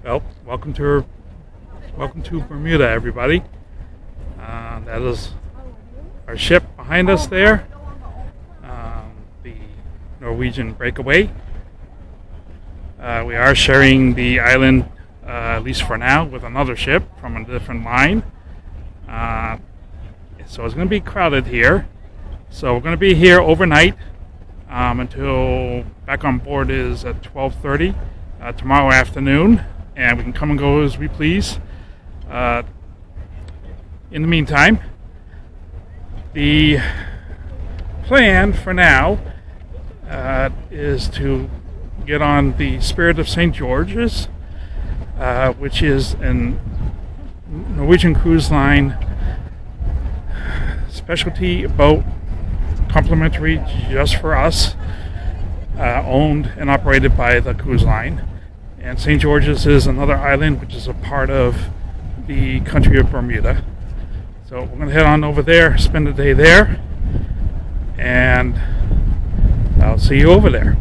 Well, welcome to Bermuda, everybody. That is our ship behind us there, the Norwegian Breakaway. We are sharing the island, at least for now, with another ship from a different line. So it's going to be crowded here. So we're going to be here overnight until back on board is at 12:30 tomorrow afternoon, and we can come and go as we please. In the meantime, the plan for now is to get on the Spirit of St. George's, which is a Norwegian Cruise Line specialty boat, complimentary just for us, owned and operated by the cruise line. And St. George's is another island which is a part of the country of Bermuda. So we're going to head on over there, spend the day there, and I'll see you over there.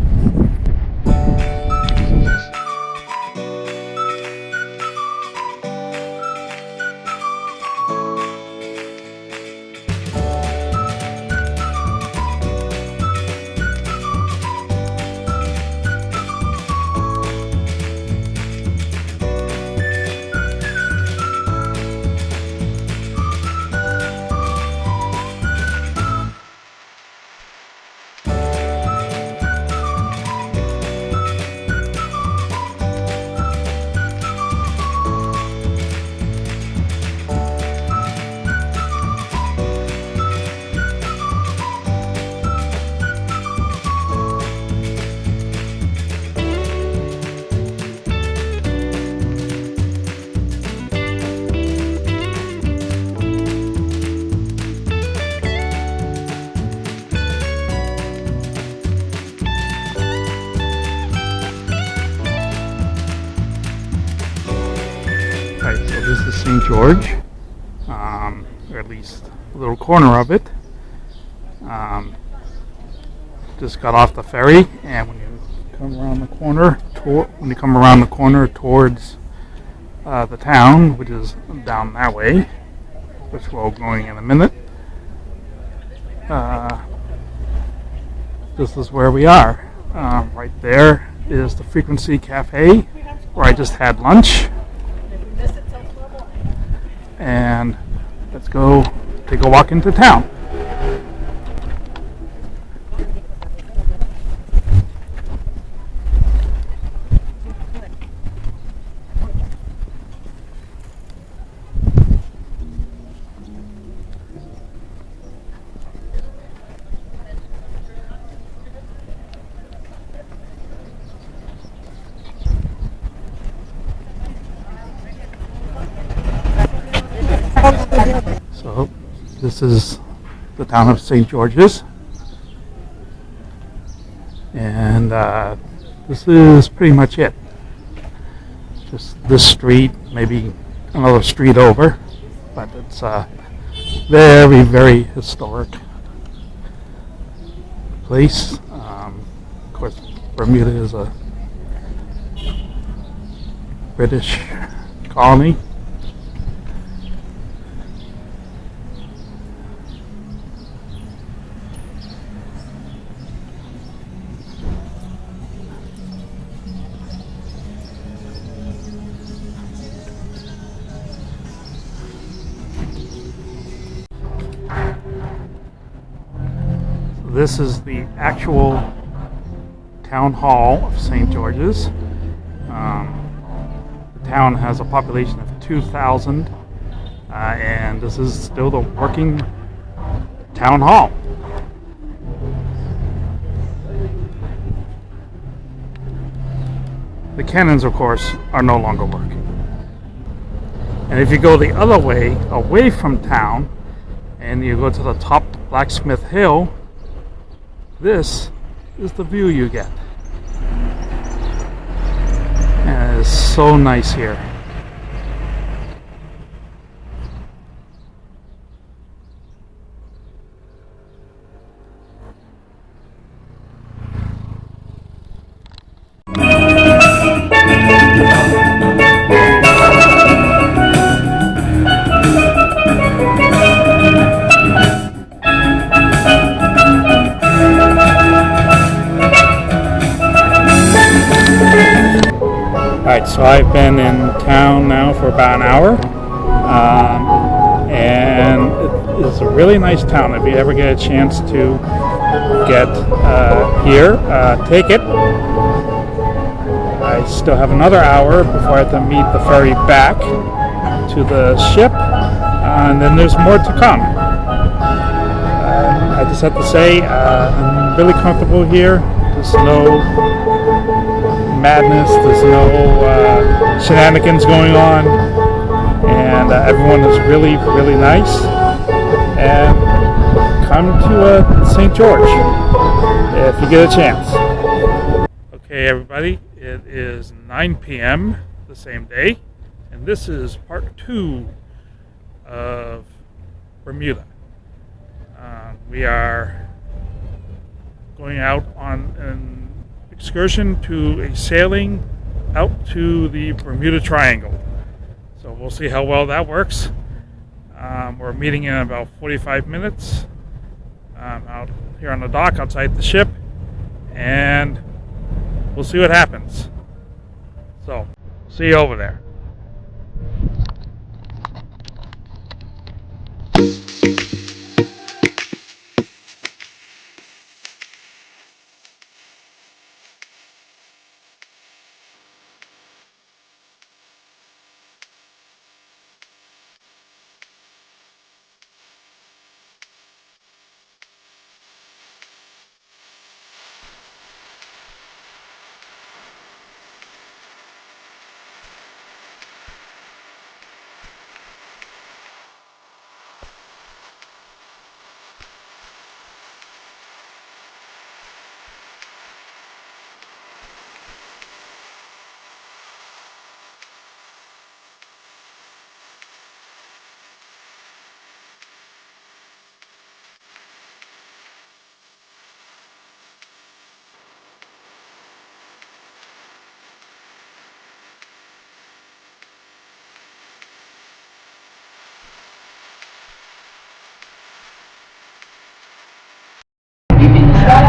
This is St. George, or at least a little corner of it. Just got off the ferry, and when you come around the corner, towards the town, which is down that way, which we'll be going in a minute, this is where we are. Right there is the Frequency Cafe, where I just had lunch. And let's go take a walk into town. So this is the town of St. George's, and this is pretty much it. Just this street, maybe another street over, but it's very, very historic place. Of course, Bermuda is a British colony. This is the actual town hall of St. George's. The town has a population of 2,000, and this is still the working town hall. The cannons, of course, are no longer working. And if you go the other way, away from town, and you go to the top of Blacksmith Hill, this is the view you get. And it's so nice here. Alright, so I've been in town now for about an hour, and it is a really nice town. If you ever get a chance to get here, take it. I still have another hour before I have to meet the ferry back to the ship, and then there's more to come. I just have to say, I'm really comfortable here. There's no madness, there's no shenanigans going on, and everyone is really, really nice. And come to St. George if you get a chance. Okay, everybody, it is 9 p.m. the same day, and this is part 2 of Bermuda. We are going out on an excursion to a sailing out to the Bermuda Triangle. So we'll see how well that works. We're meeting in about 45 minutes out here on the dock outside the ship, and we'll see what happens. So, see you over there.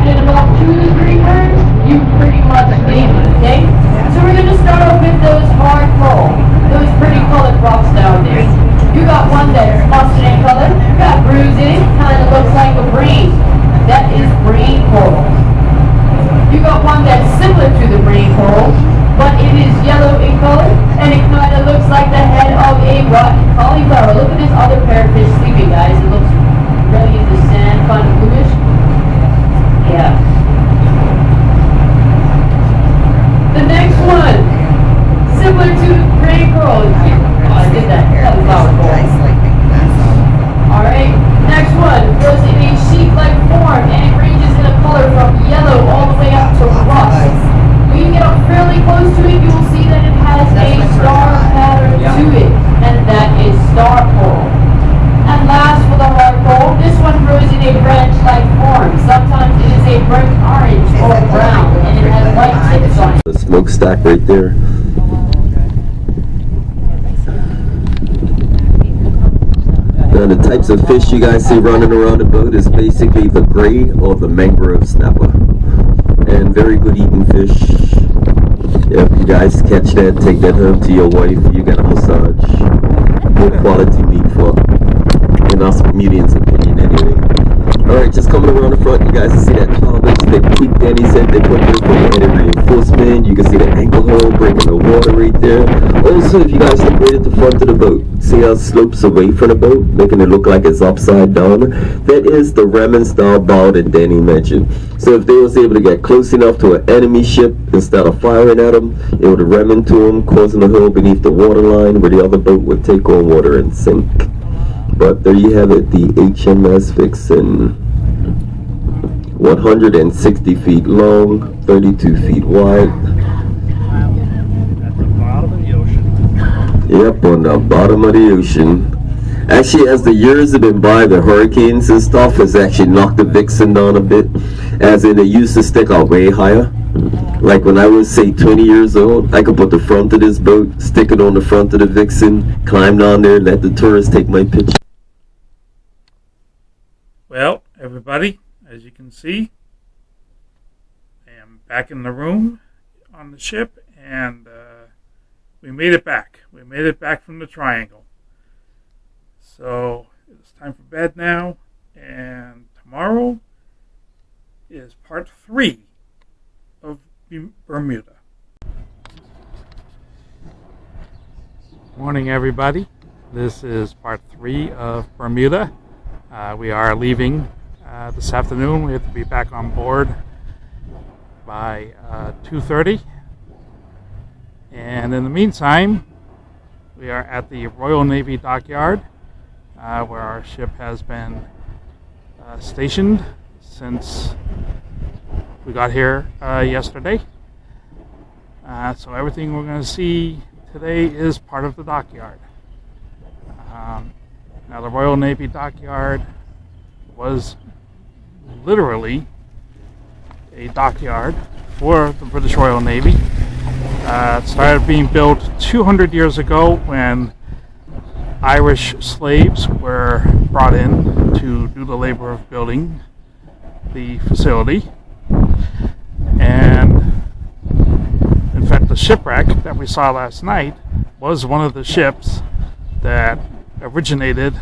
In about 2 to 3 words, you pretty much name it, okay? So we're going to start off with those hard coral, those pretty colored rocks down there. You got one that's mustard in color, you got bruising, kind of looks like a brain. That is brain coral. You got one that's similar to the brain coral, but it is yellow in color, and it kind of looks like the head of a rotten cauliflower. Look at this other pair of fish sleeping, guys. It looks really in the sand, kind of bluish. Yeah. The next one, similar to brain coral. Oh, I did that. Cauliflower coral. Alright, next one goes in a sheet-like form, and it ranges in a color from yellow all the way up to rust. When you get up fairly close to it, you will see that it has a star pattern to it, and that is star coral. And last for the hard coral, this one grows in a branch-like form. Sometimes it is a burnt orange or brown, and it has white tips on it. The smokestack right there. Now the types of fish you guys see running around the boat is basically the gray or the mangrove snapper. And very good eating fish. If you guys catch that, take that home to your wife. You got a massage. Good quality meat for, in us Bermudians' opinion anyway. Alright, just coming around the front, you guys can see that cloudage, that peak Danny said they put there for the added reinforcement. You can see the anchor hole breaking the water right there. Also, if you guys look right at the front of the boat, see how it slopes away from the boat, making it look like it's upside down? That is the ramming style bow that Danny mentioned. So if they was able to get close enough to an enemy ship, instead of firing at them, it would ram into them, causing a hole beneath the waterline where the other boat would take on water and sink. But there you have it, the HMS Vixen. 160 feet long, 32 feet wide. At the bottom of the ocean. Yep, on the bottom of the ocean. Actually, as the years have been by, the hurricanes and stuff has actually knocked the Vixen down a bit. As in, it used to stick out way higher. Like when I was, say, 20 years old, I could put the front of this boat, stick it on the front of the Vixen, climb down there, let the tourists take my picture. Well, everybody, as you can see, I am back in the room on the ship, and we made it back. We made it back from the triangle. So it's time for bed now, and tomorrow is part 3 of Bermuda. Morning, everybody. This is part 3 of Bermuda. We are leaving this afternoon. We have to be back on board by 2:30. And in the meantime, we are at the Royal Navy Dockyard, where our ship has been stationed since we got here yesterday. So everything we're going to see today is part of the dockyard. Now, the Royal Navy Dockyard was literally a dockyard for the British Royal Navy. It started being built 200 years ago when Irish slaves were brought in to do the labor of building the facility. And in fact, the shipwreck that we saw last night was one of the ships that originated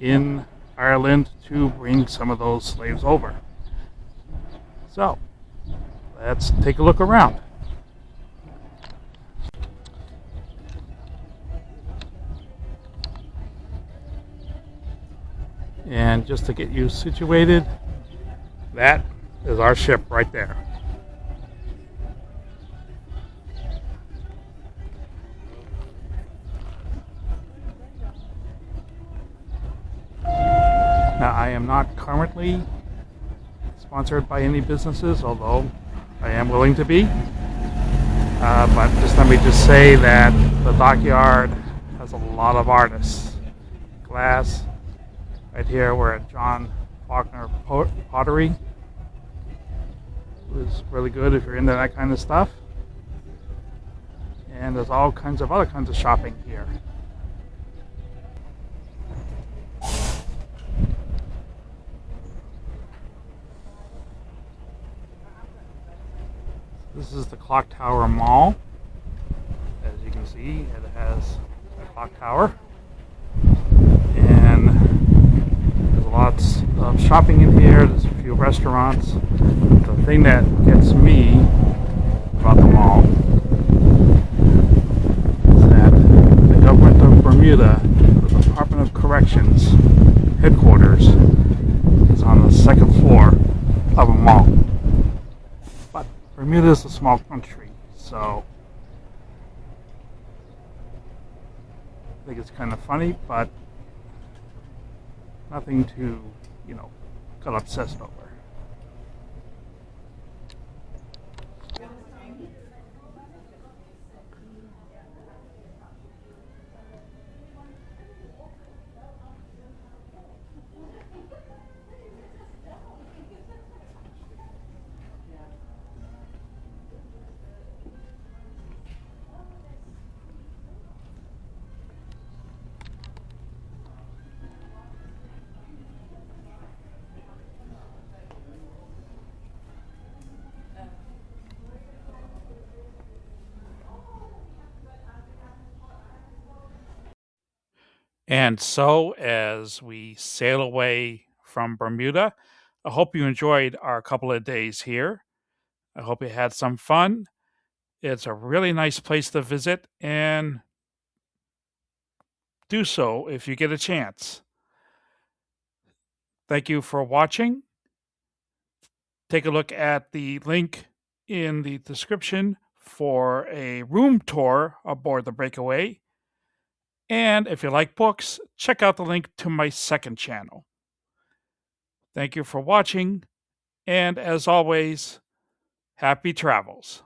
in Ireland to bring some of those slaves over. So, let's take a look around. And just to get you situated, that is our ship right there. Now, I am not currently sponsored by any businesses, although I am willing to be. But let me just say that the dockyard has a lot of artists. Glass. Right here we're at John Faulkner Pottery. It was really good if you're into that kind of stuff. And there's all kinds of other kinds of shopping here. This is the Clock Tower Mall. As you can see, it has a clock tower. And there's lots of shopping in here. There's a few restaurants. The thing that gets me about the mall is that the government of Bermuda, the Department of Corrections headquarters, is on the second floor of a mall. But Bermuda is a small country, so I think it's kind of funny, but nothing to, get obsessed over. And so, as we sail away from Bermuda, I hope you enjoyed our couple of days here. I hope you had some fun. It's a really nice place to visit, and do so if you get a chance. Thank you for watching. Take a look at the link in the description for a room tour aboard the Breakaway. And if you like books, check out the link to my second channel. Thank you for watching, and as always, happy travels.